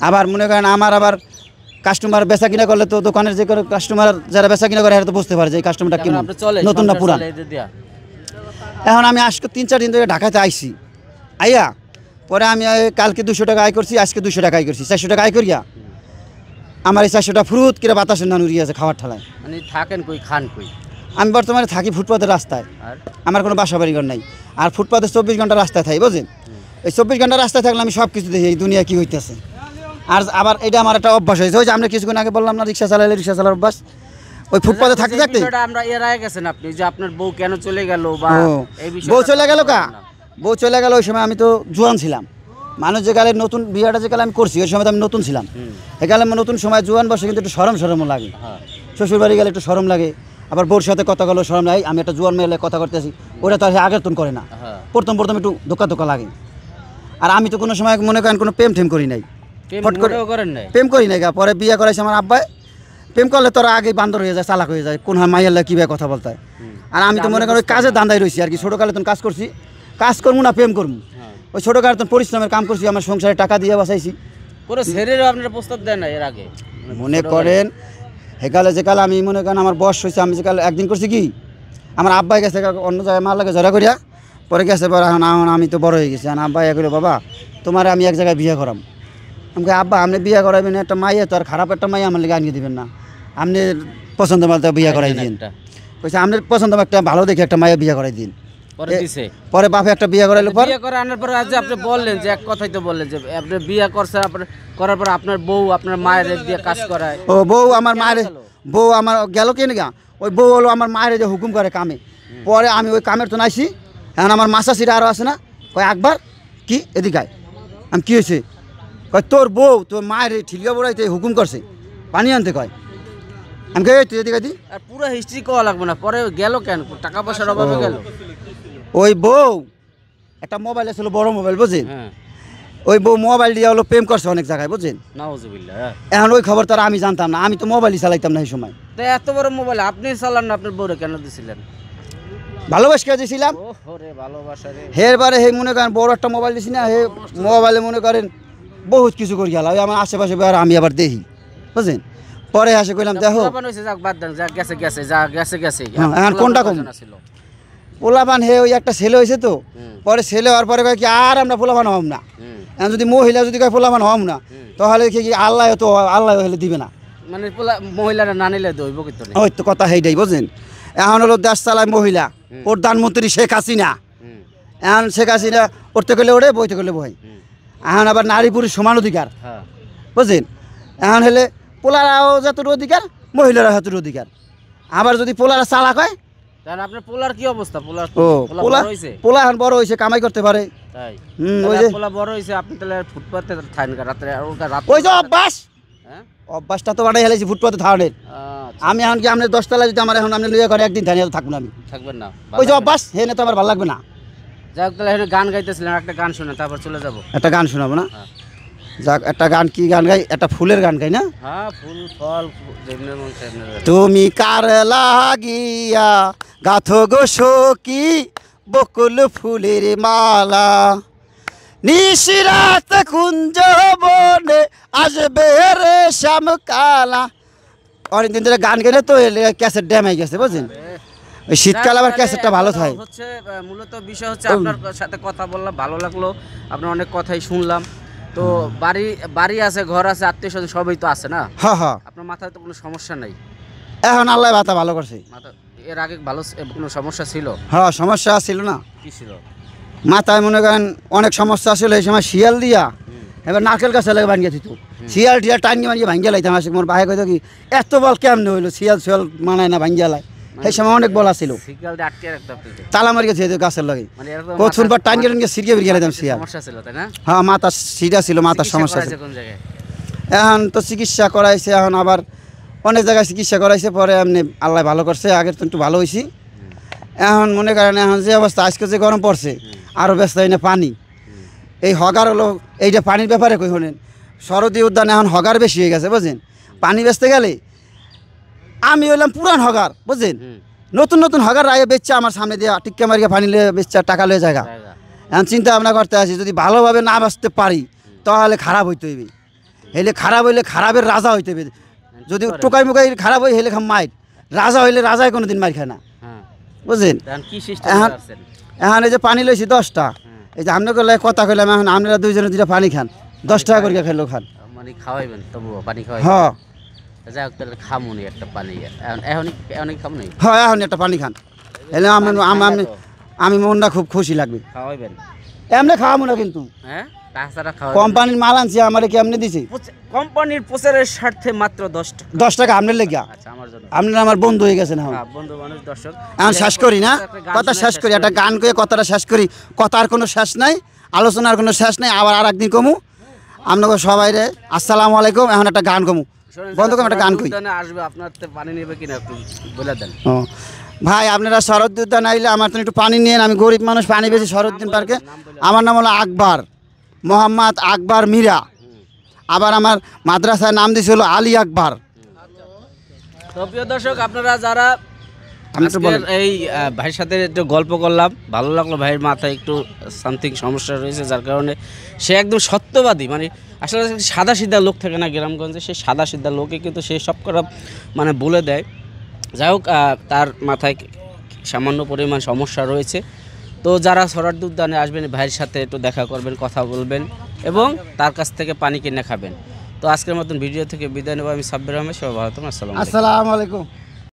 আবার মনে করেন আমার আবার কাস্টমার বেচা কিনা করলে তো দোকানের যে কোনো কাস্টমার যারা বেচা কিনা করে এরা তো বুঝতে পারে যে এই কাস্টমারটা কেমন, নতুন না পুরান। এখন আমি আজকে 3-4 দিন ধরে ঢাকাতে আইছি, আইয়া পরে আমি কালকে 200 টাকা আয় করছি, আজকে 200 টাকা আয় করছি, 400 টাকা আয় করিয়া আমার এই 400 টাকা ফ্রুত কিরা বাতাসের নান উড়িয়ে আছে খাওয়ার ঠালায়। মানে থাকেন কই, খান কই? আমি বর্তমানে থাকি ফুটপাতের রাস্তায়, আমার কোনো বাসা বাড়িঘর নাই। আর ফুটপাতে 24 ঘন্টা রাস্তায় থাকি, বুঝলেন? এই 24 ঘন্টা রাস্তায় থাকলে আমি সব কিছু দেখি এই দুনিয়া কী হইতেছে। আর আবার এটা আমার একটা অভ্যাস হয়েছে, ওই যে আমরা কিছুক্ষণ আগে বললাম না রিক্সা চালাইলে রিক্সা চালার অভ্যাস, ওই ফুটপাতে থাকতে থাকতে আমরা এর আগে গেছেন আপনি যে আপনার বউ কেন চলে গেল বা এই বিষয়ে বউ চলে গেল কা বউ চলে গেল। ওই সময় আমি তো জোয়ান ছিলাম, মানুষ যে কালে নতুন বিয়েটা যে কালে আমি করছি ওই সময় তো আমি নতুন ছিলাম। একালে নতুন সময় জোয়ান বসে কিন্তু একটু সরম লাগে, শ্বশুর বাড়ি গেলে একটু সরম লাগে, আবার বউর সাথে কথা বলো সরম লাগে। আমি একটা জোয়ান মেয়ে কথা করতেছি, ওটা তো আগের তুন করে না, প্রথম একটু ধোকা লাগে। আর আমি তো কোনো সময় মনে করেন কোনো প্রেম করি নাই, প্রেম করি নাই। পরে বিয়ে করাইছে আমার আব্বাই, প্রেম করলে তোরা আগে বান্দর হয়ে যায়, চালাক হয়ে যায়, কোন হয় মাইয়াল্লা কীভাবে কথা বলতে হয়। আর আমি তো মনে করি কাজে দান্দায় রয়েছি আর কি, ছোটোকালে তো কাজ করছি, কাজ করবো না প্রেম করবো, ওই ছোটোকালে তো পরিশ্রমের কাম করছি, আমার সংসারে টাকা দিয়ে বাঁচাইছি। পুরো ছেড়েও আপনার প্রস্তাব দেন না এর আগে? মনে করেন সেকালে যেকালে আমি মনে করেন আমার বয়স হয়েছে, আমি যেকালে একদিন করছি কি আমার আব্বাই গেছে অন্য জায়গায় মার লাগে ঝরা করিয়া, পরে গেছে পরে এখন আমি তো বড় হয়ে গেছি। আর আব্বাই এগুলো বাবা তোমার আমি এক জায়গায় বিয়ে করাম। আমাকে আব্বা আপনি বিয়ে করাবেন, একটা মাইয়া তো আর খারাপ একটা মাইয়া আমার লেগে আনিয়ে দিবেন না, আপনি পছন্দ মতো বিয়ে করাই দিন। কইছে আপনার পছন্দ একটা ভালো দেখে একটা মাইয়া বিয়ে করাই দিন। পরে বাপে একটা বিয়ে করাইলো, বিয়ে করে আনার পরে আজ আপনি বললেন যে এক কথাই তো বললেন যে আপনি বিয়ে করছেন, করার পর আপনার বউ আপনার মায়ের দিয়ে কাজ করায়। ও বউ আমার মায়ের, বউ আমার গেল কেন গা, ওই বউ হলো আমার মায়ের যে হুকুম করে কামে। পরে আমি ওই কামের তো নাইছি, এখন আমার মাসাশিরা আরও আছে না, কয় একবার কি এদিকে আমি কী হয়েছে, কয় তোর বউ তোর মায়ের ঠিকা বড়াইতে হুকুম করছে পানি আনতে, কয় আমি কে তুই এদিকে দি। আর পুরো হিস্ট্রি কওয়া লাগবে না, পরে গেল কেন, টাকা পয়সার অভাবে গেল? ওই বউ একটা মোবাইল ছিল, বড় মোবাইল বুঝছেন, ওই বউ মোবাইল দিয়ে হলো প্রেম করছে অনেক জায়গায়, বুঝছেন? এখন ওই খবর তো আর আমি জানতাম না, আমি তো মোবাইলই চালাইতাম না এই সময়। তো এত বড় মোবাইল আপনি চালান না, আপনার বউরে কেন দিয়েছিলেন? ভালোবাসা দিয়েছিলাম, এরবারে হে মনে করেন বড় একটা মোবাইল দিছি না, হে মোবাইলে মনে করেন বহুত কিছু করি গেল, আমার আশেপাশে আর আমি আবার দেখি, বুঝছেন? পরে আসে কইলাম দেখো এখন কোনটা কম পোলাপান, হে ওই একটা ছেলে হয়েছে তো, পরে ছেলে হওয়ার পরে কয় কি আর আমরা পোলাপান হব না, এখন যদি মহিলা যদি কয় পোলাপান হব না তাহলে কি আল্লাহ তো আল্লাহ হলে দিবে না, মানে মহিলারা না নিলে দইব কিন্তু ওই তো কথা সেইটাই, বুঝছেন? এখন হলো দেশ চালায় মহিলা, প্রধানমন্ত্রী শেখ হাসিনা, এখন শেখ হাসিনা উঠতে গেলে ওড়ে বইতে গেলে বই, এখন আবার নারী পুরুষ সমান অধিকার, বুঝছেন? এখন হলে পোলারাও যতটুকু অধিকার মহিলারা যতটুকু অধিকার। আবার যদি পোলারা চালাক হয় তাহলে আপনার পোলার কি অবস্থা? পোলা এখন বড় হয়েছে, কামাই করতে পারে, তাই ওই যে পোলা বড় হয়েছে, আপনি তাহলে ফুটপাতে থাকেন রাত্রে? ওই যে অভ্যাস, অভ্যাসটা তো বানাই হেলেছি ফুটপাতে থাকেন। আমি এখন কি আপনার 10 তলায় যদি আমার এখন আপনি লইয়া করে একদিন থাকি থাকবো না, আমি থাকবেন না, ওই যে অভ্যাস হে না তো আমার ভালো লাগবে না। যাক তাহলে এখানে গান গাইতেছিলেন, একটা গান শুনে তারপর চলে যাবো। একটা গান শোনাবো না? যাক একটা গান, কি গান গাই? একটা ফুলের গান গাই না? হ্যাঁ, ফুল ফল তুমি কার লাগিয়া গাথো গো সখী বকুল ফুলের মালা, নিশিরাত কুঞ্জ বনে আসবে রে শ্যামকালা। অনেকদিন ধরে গান গেলে তো ক্যাসেট ড্যামেজ গেছে, বুঝছেন? ওই শীতকাল আবার ক্যাসেটটা ভালো থাকে। হচ্ছে মূলত বিষয় হচ্ছে আপনার সাথে কথা বললাম, ভালো লাগলো, আপনার অনেক কথাই শুনলাম। তো বাড়ি আছে, ঘর আছে, আত্মীয় স্বজন সবই তো আছে না? হ্যাঁ হ্যাঁ, আপনার মাথায় তো কোনো সমস্যা নাই এখন? আল্লাহ মাথা ভালো করছে। এর আগে ভালো কোনো সমস্যা ছিল? হ্যাঁ সমস্যা ছিল না, কি ছিল? মাথায় মনে করেন অনেক সমস্যা ছিল এই সময়, শিয়াল দিয়া এবার নারকেল গাছে লাগে ভাঙিয়ে দিত, শিয়াল টিয়াল টাঙ্গি মানিয়ে ভাঙিয়ে লাইতাম। আসে মোর ভাই কইতো কি এত বল কেমনে হইলো, শিয়াল শিয়াল মানায় না ভাঙিয়ে লাই। সেই সময় অনেক বলা ছিল, তালা মারিয়ে ছিল গাছের লাগে, প্রথমবার টাঙ্গি টাঙ্গি সিরিয়ে বেরিয়ে লাইতাম শিয়াল। হ্যাঁ মাথা সিরা ছিল, মাথার সমস্যা ছিল। এখন তো চিকিৎসা করাইছে, এখন আবার অনেক জায়গায় চিকিৎসা করাইছে, পরে এমনি আল্লাহ ভালো করছে, আগের তো একটু ভালো হয়েছি। এখন মনে করেন এখন যে অবস্থা আজকে যে গরম পড়ছে, আরও ব্যস্ত হয় না পানি, এই হগার হলো এইটা পানির ব্যাপারে কই শোনেন, শরদী উদ্যানে এখন হগার বেশি হয়ে গেছে, বুঝছেন? পানি বেচতে গেলে আমি হইলাম পুরান হগার, বুঝছেন? নতুন নতুন হগার রায়ে বেচছে আমার সামনে দিয়ে টিক্কা মারিয়ে পানি লিয়ে বেচছে, টাকা লয়ে জায়গা। এখন চিন্তা ভাবনা করতে আসি যদি ভালোভাবে না বাঁচতে পারি তাহলে খারাপ হইতে হইবে। হেলে খারাপ হইলে খারাপের রাজা হইতে হবে, যদি টোকাই মুকাই খারাপ হয় হেলে খাম মাইর, রাজা হইলে রাজায় কোনোদিন মার খায় না, হ্যাঁ বুঝলেন। এখন কি সিস্টেম এখন করছেন? এখন এই যে পানি লইছি 10টা, এই যে আপনাকে কথা কইলাম, এখন আপনারা দুইজনে দুইটা পানি খান, 10 টাকা করে খেলো খান। মানে খাওয়াইবেন তবুও পানি খাওয়াইবেন? হ্যাঁ যাই হোক তাহলে খামুনি একটা পানি, এখনই খামুনি, হ্যাঁ এখন একটা পানি খান, এলে আমি মনটা খুব খুশি লাগবে। খাওয়াইবেন? এমনি খাওয়াবো না কিন্তু, হ্যাঁ তাছাড়া খাওয়া কোম্পানির মাল আনছি, আমারে কেমনে দিছি, কোম্পানির প্রচারের স্বার্থে মাত্র 10 টাকা। 10 টাকা আপনার লেগা, আচ্ছা আমার জন্য, আপনারা আমার বন্ধু হয়ে গেছেন। এখন হ্যাঁ বন্ধু মানুষ, দর্শক এখন শেষ করি না, কথা শেষ করি, একটা গান করে কথাটা শেষ করি, কথার কোনো শেষ নাই, আলোচনার কোনো শেষ নাই, আবার আর একদিন কমু আপনাকে সবাই রে আসসালামু আলাইকুম। এখন একটা গান কমু, বন্ধ করে একটা গান কই আসবে, আপনার পানি নেবে কিনা একটু বলে দেন। ও ভাই, আপনারা শরৎ উদ্যান আইলে আমার তো একটু পানি নিয়েন, আমি গরিব মানুষ, পানি বেশি শরৎউদ্দিন পার্কে। আমার নাম হলো আকবর, মোহাম্মদ আকবর মীরা, আবার আমার মাদ্রাসায় নাম দিয়েছিল আলী আকবর। তো প্রিয় দর্শক, আপনারা যারা আমি তো বলেন, এই ভাইয়ের সাথে একটু গল্প করলাম, ভালো লাগলো। ভাইয়ের মাথায় একটু সামথিং সমস্যা রয়েছে, যার কারণে সে একদম সত্যবাদী, মানে আসলে সাদা সিধা লোক থাকে না গ্রামগঞ্জে, সে সাদা সিধা লোকে কিন্তু সে সব করা মানে বলে দেয়। যাই হোক, তার মাথায় সামান্য পরিমাণ সমস্যা রয়েছে। তো যারা সরার্দি উদ্যানে আসবেন, ভাইয়ের সাথে একটু দেখা করবেন, কথা বলবেন এবং তার কাছ থেকে পানি কিনে খাবেন। তো আজকের মতন ভিডিও থেকে বিদায় নেব, আমি সাব্বির আহমেদ, সবাই ভালো থাকুন, আসসালামু আলাইকুম। আসসালামু আলাইকুম।